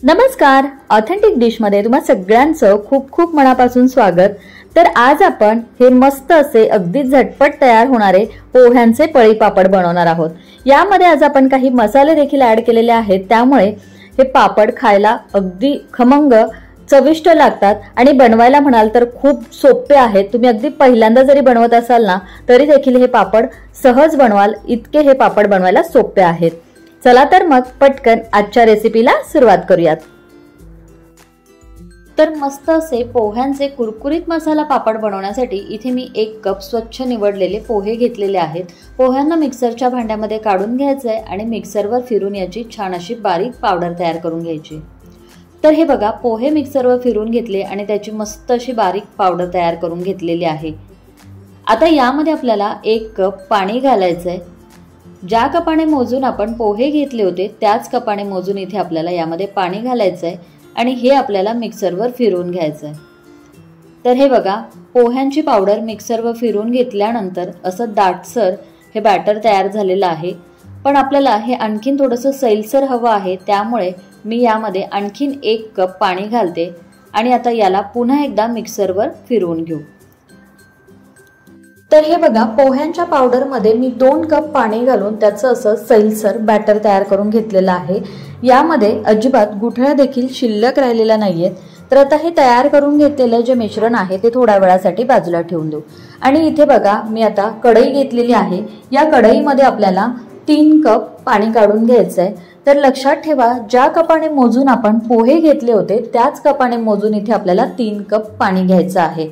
नमस्कार, authentic dish मध्ये तुम्हा सगळ्यांचं खूप खूप मनापासून स्वागत। तर आज आपण हे मस्त असे अगदी झटपट तयार होणारे पोह्यांचे पळी पापड बनवणार आहोत। यामध्ये आज आपण काही मसाले देखील ऍड केलेले आहेत, त्यामुळे हे पापड खायला अगदी खमंग चविष्ट लागतात आणि बनवायला म्हणाल तर खूप सोपे आहेत। तुम्ही अगदी पहिल्यांदा जरी बनवत असाल ना तरी देखील हे पापड सहज बनवाल, इतके हे पापड बनवायला सोपे आहेत। चला तर मग पटकन आजच्या रेसिपीला सुरुवात करूयात। तर मस्त असे पोह्यांचे कुरकुरीत मसाला पापड बनवण्यासाठी इथे मी 1 कप स्वच्छ निवडलेले पोहे घेतलेले आहेत। पोह्यांना मिक्सरच्या भांड्यामध्ये काढून घ्यायचे आहे आणि मिक्सरवर फिरून याची छान अशी बारीक पावडर तयार करून घ्यायची। तर हे बघा, पोहे मिक्सरवर फिरून घेतले आणि त्याची मस्त अशी बारीक पावडर तयार करून घेतलेली आहे। आता यामध्ये आपल्याला 1 कप पाणी घालायचं आहे। ज्या कपाने मोजून आपण पोहे घेतले होते त्याच कपाने मोजून इथे आपल्याला यामध्ये पाणी घालायचं आहे आणि हे आपल्याला मिक्सरवर फिरवून घ्यायचं आहे। तर हे बघा, पोह्यांची पावडर मिक्सरवर फिरवून घेतल्यानंतर असं दाटसर हे बॅटर तयार झालेलं आहे। पण आपल्याला हे आणखीन थोडंसं सैलसर हवं आहे, त्यामुळे मी यामध्ये आणखीन 1 कप पाणी घालते आणि आता याला पुन्हा एकदा मिक्सरवर फिरवून घेऊ। तर हे बघा, पोह्यांच्या पावडर मध्ये मी 2 कप पाणी घालून त्याचं असं सैलसर बॅटर तयार करून घेतलेलं आहे। यामध्ये अजिबात गुठळ्या देखील शिल्लक राहिलेल्या नाहीयेत। तर आता हे तयार करून घेतलेलं जे मिश्रण आहे ते थोड्या वेळासाठी बाजूला ठेवून देऊ। आणि इथे बघा, मी आता कढई घेतलेली आहे। या कढईमध्ये आपल्याला 3 कप पाणी काढून घ्यायचं आहे। तर लक्षात ठेवा, ज्या कपाने मोजून आपण पोहे घेतले होते त्याच कपाने मोजून इथे आपल्याला 3 कप पाणी घ्यायचं आहे।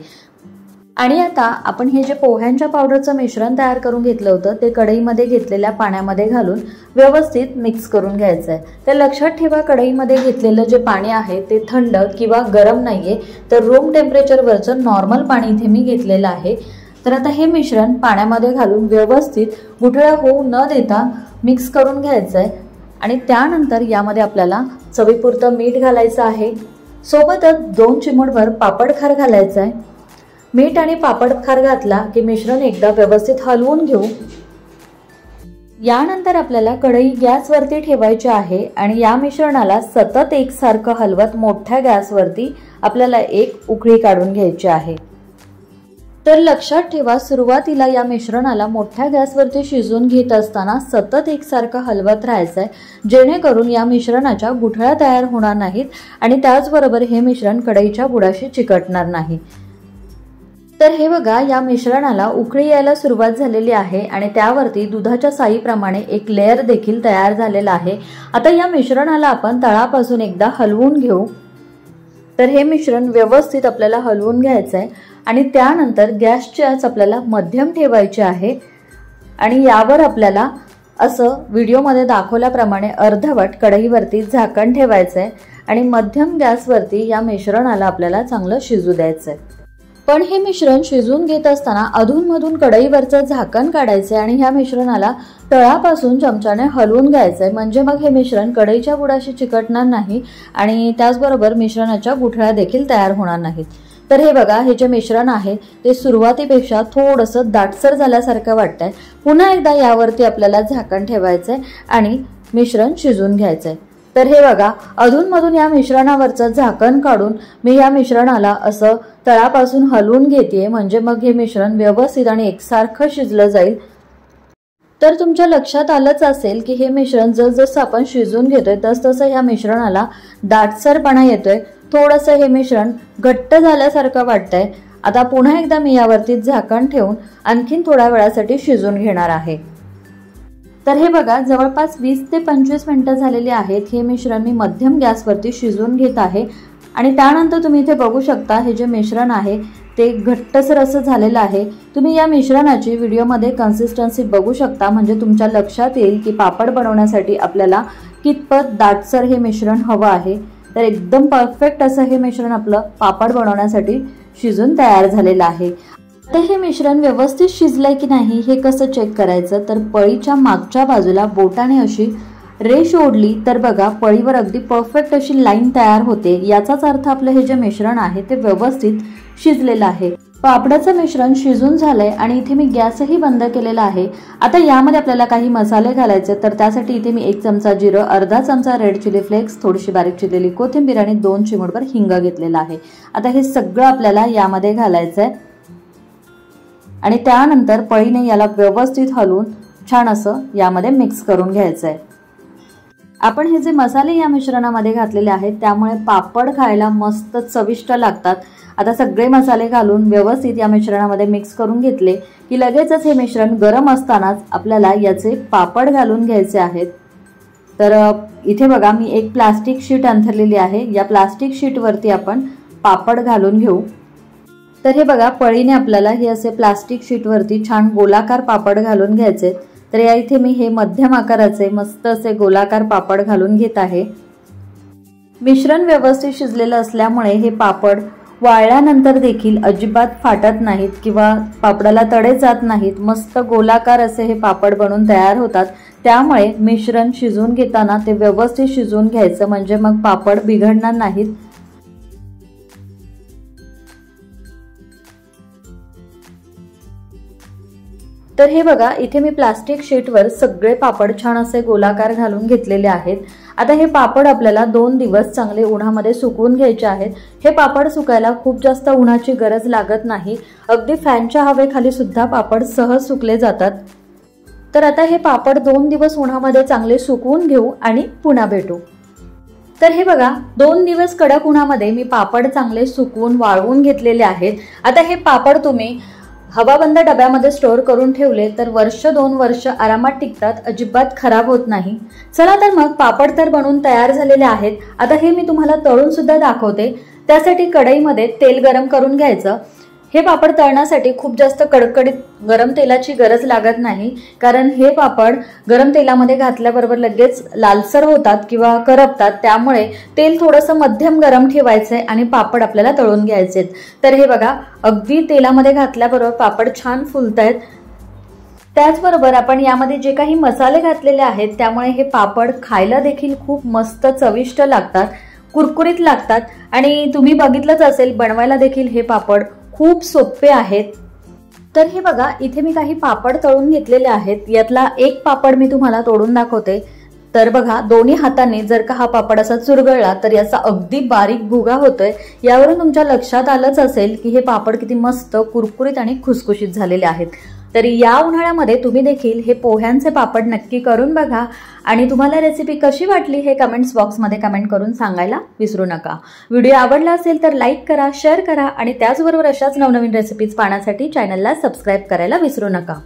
आणि आता आपण हे जे पोह्यांच्या पावडरचं मिश्रण तयार करून घेतलं होतं ते कढईमध्ये घेतलेल्या पाण्यामध्ये घालून व्यवस्थित मिक्स करून घ्यायचं आहे। तर लक्षात ठेवा, कढईमध्ये घेतलेलं जे पाणी आहे ते थंड किंवा गरम नाहीये, तर रूम टेम्परेचरवरचं नॉर्मल पाणी इथे मी घेतलेलं आहे। तर आता हे मिश्रण पाण्यामध्ये घालून व्यवस्थित गुठळ्या होऊ न देता मिक्स करून घ्यायचं आहे। आणि त्यानंतर यामध्ये आपल्याला चवीपुरतं मीठ घालायचं आहे। सोबतच 2 चिमूटभर पापड खार घालायचं आहे। मीठ आणि पापड खार घातला की मिश्रण एकदा व्यवस्थित हलवून घेऊ। यानंतर आपल्याला कढई गॅसवरती ठेवायची आहे आणि या मिश्रणाला सतत एकसारखं हलवत मोठ्या गॅसवरती आपल्याला 1 उकळी काढून घ्यायची आहे। तर लक्षात ठेवा, सुरुवातीला या मिश्रणाला मोठ्या गॅसवरती शिजवून घेत असताना सतत एकसारखं हलवत राहायचं आहे, जेणेकरून या मिश्रणाच्या गुठळ्या तयार होणार नाहीत आणि त्याचबरोबर हे मिश्रण कढईच्या बुडाशी चिकटणार नाही। तर हे बघा, या मिश्रणाला उकळी यायला सुरुवात झालेली आहे आणि त्यावरती दुधाच्या साईप्रमाणे एक लेयर देखील तयार झालेला आहे। आता या मिश्रणाला आपण तळापासून एकदा हलवून घेऊ। तर हे मिश्रण व्यवस्थित आपल्याला हलवून घ्यायचं आहे आणि त्यानंतर गॅसची आच आपल्याला मध्यम ठेवायची आहे आणि यावर आपल्याला असं व्हिडिओमध्ये दाखवल्याप्रमाणे अर्धवट कढईवरती झाकण ठेवायचं आहे आणि मध्यम गॅसवरती या मिश्रणाला आपल्याला चांगलं शिजू द्यायचं आहे। पण हे मिश्रण शिजून घेत असताना अधूनमधून कढईवरचं झाकण काढायचं आणि ह्या मिश्रणाला तळापासून चमच्याने हलवून घ्यायचंय, म्हणजे मग हे मिश्रण कढईच्या बुडाशी चिकटणार नाही आणि त्याचबरोबर मिश्रणाच्या गुठळ्या देखील तयार होणार नाहीत। तर हे बघा, हे जे मिश्रण आहे ते सुरुवातीपेक्षा थोडंसं दाटसर झाल्यासारखं वाटतंय। पुन्हा एकदा यावरती आपल्याला झाकण ठेवायचंय आणि मिश्रण शिजून घ्यायचंय। तर हे बघा, अधूनमधून या मिश्रणावरचं झाकण काढून मी या मिश्रणाला असं तळापासून हलवून घेतेय, म्हणजे मग हे मिश्रण व्यवस्थित आणि एकसारखं शिजलं जाईल। तर तुमच्या लक्षात आलंच असेल की हे मिश्रण जसजसं आपण शिजून घेतोय तसतसं ह्या मिश्रणाला दाटसरपणा येतोय, थोडंसं हे मिश्रण घट्ट झाल्यासारखं वाटतंय। आता पुन्हा एकदा मी यावरती झाकण ठेवून आणखीन थोड्या वेळासाठी शिजून घेणार आहे। तर हे बघा, जवळपास 20 ते 25 मिनिटं झालेली आहेत। हे मिश्रण मी मध्यम गॅसवरती शिजवून घेत आहे आणि त्यानंतर तुम्ही इथे बघू शकता, हे जे मिश्रण आहे ते घट्टसर असं झालेलं आहे। तुम्ही या मिश्रणाची व्हिडिओमध्ये कन्सिस्टन्सी बघू शकता, म्हणजे तुमच्या लक्षात येईल की पापड बनवण्यासाठी आपल्याला कितपत दाटसर हे मिश्रण हवं आहे। तर एकदम परफेक्ट असं हे मिश्रण आपलं पापड बनवण्यासाठी शिजून तयार झालेलं आहे। आता हे मिश्रण व्यवस्थित शिजलंय की नाही हे कसं चेक करायचं, तर पळीच्या मागच्या बाजूला बोटाने अशी रेष ओढली तर बघा, पळीवर अगदी परफेक्ट अशी लाईन तयार होते। याचाच अर्थ आपलं हे जे मिश्रण आहे ते व्यवस्थित शिजलेलं आहे। पापडाचं मिश्रण शिजून झालंय आणि इथे मी गॅसही बंद केलेला आहे। आता यामध्ये आपल्याला काही मसाले घालायचे, तर त्यासाठी इथे मी 1 चमचा जिरं, अर्धा चमचा रेड चिली फ्लेक्स, थोडीशी बारीक चिरलेली कोथिंबीर आणि 2 चिमूटभर हिंग घेतलेला आहे। आता हे सगळं आपल्याला यामध्ये घालायचंय आणि त्यानंतर पळीने याला व्यवस्थित हलवून छान असं यामध्ये मिक्स करून घ्यायचंय। आपण हे जे मसाले या मिश्रणामध्ये घातलेले आहेत त्यामुळे पापड खायला मस्त चविष्ट लागतात। आता सगळे मसाले घालून व्यवस्थित या मिश्रणामध्ये मिक्स करून घेतले की लगेचच हे मिश्रण गरम असतानाच आपल्याला याचे पापड घालून घ्यायचे आहेत। तर इथे बघा मी एक प्लास्टिक शीट अंथरलेली आहे, या प्लास्टिक शीट वरती आपण पापड घालून घेऊ। तर हे बघा पळीने आपल्याला हे असे प्लास्टिक शीट वरती छान गोलाकार पापड घालून घ्यायचे। तर या इथे मी हे मध्यम आकाराचे मस्त असे गोलाकार पापड घालून घेत आहे। मिश्रण व्यवस्थित शिजलेलं असल्यामुळे हे पापड वाळल्यानंतर देखील अजिबात फाटत नाहीत किंवा पापडाला तडे जात नाहीत। मस्त गोलाकार असे हे पापड बनून तयार होतात। त्यामुळे मिश्रण शिजवून घेताना ते व्यवस्थित शिजवून घ्यायचं, म्हणजे मग पापड बिघडणार नाहीत। तर हे बघा इथे मी प्लास्टिक शीटवर सगळे पापड छान असे गोलाकार घालून घेतलेले आहेत। आता हे पापड आपल्याला 2 दिवस चांगले उन्हामध्ये सुकवून घ्यायचे आहेत। हे पापड सुकायला खूप जास्त उन्हाची गरज लागत नाही, अगदी फॅनच्या हवेखाली सुद्धा पापड सहज सुकले जातात। तर आता हे पापड 2 दिवस उन्हामध्ये चांगले सुकवून घेऊ आणि पुन्हा भेटू। तर हे बघा 2 दिवस कडक उन्हामध्ये मी पापड चांगले सुकवून वाळवून घेतलेले आहेत। आता हे पापड तुम्ही हवाबंद डब्यामध्ये स्टोर करून ठेवले तर वर्ष 2 वर्ष आरामात टिकतात, अजिबात खराब होत नाही। चला तर मग पापड तर बनवून तयार झालेले आहेत। आता हे मी तुम्हाला तळून सुद्धा दाखवते। त्यासाठी कढईमध्ये तेल गरम करून घ्यायचं। हे पापड तळण्यासाठी खूप जास्त कडकडीत गरम तेलाची गरज लागत नाही, कारण हे पापड गरम तेलामध्ये घातल्याबरोबर लगेच लालसर होतात किंवा करपतात। त्यामुळे तेल थोडंसं मध्यम गरम ठेवायचंय आणि पापड आपल्याला तळून घ्यायचे। तर हे बघा अगदी तेलामध्ये घातल्याबरोबर पापड छान फुलतायत। त्याचबरोबर आपण यामध्ये जे काही मसाले घातलेले आहेत त्यामुळे हे पापड खायला देखील खूप मस्त चविष्ट लागतात, कुरकुरीत लागतात आणि तुम्ही बघितलंच असेल बनवायला देखील हे पापड खूप सोपे आहेत। तर हे बघा इथे मी काही पापड तळून घेतलेले आहेत। यातला एक पापड मी तुम्हाला तोडून दाखवते। तर बघा दोन्ही हाताने जर का हा पापड असा चुरगळला तर याचा अगदी बारीक भुगा होतोय। यावरून तुमच्या लक्षात आलंच असेल की हे पापड किती मस्त कुरकुरीत आणि खुसखुशीत झालेले आहेत। तर या उन्हाळ्यामध्ये तुम्ही देखील हे पोह्यांचे पापड नक्की करून बघा आणि तुम्हाला रेसिपी कशी वाटली हे कमेंट्स बॉक्समध्ये कमेंट करून सांगायला विसरू नका। व्हिडिओ आवडला असेल तर लाईक करा, शेअर करा आणि त्याचबरोबर अशाच नवनवीन रेसिपीज पाहण्यासाठी चॅनलला सबस्क्राइब करायला विसरू नका।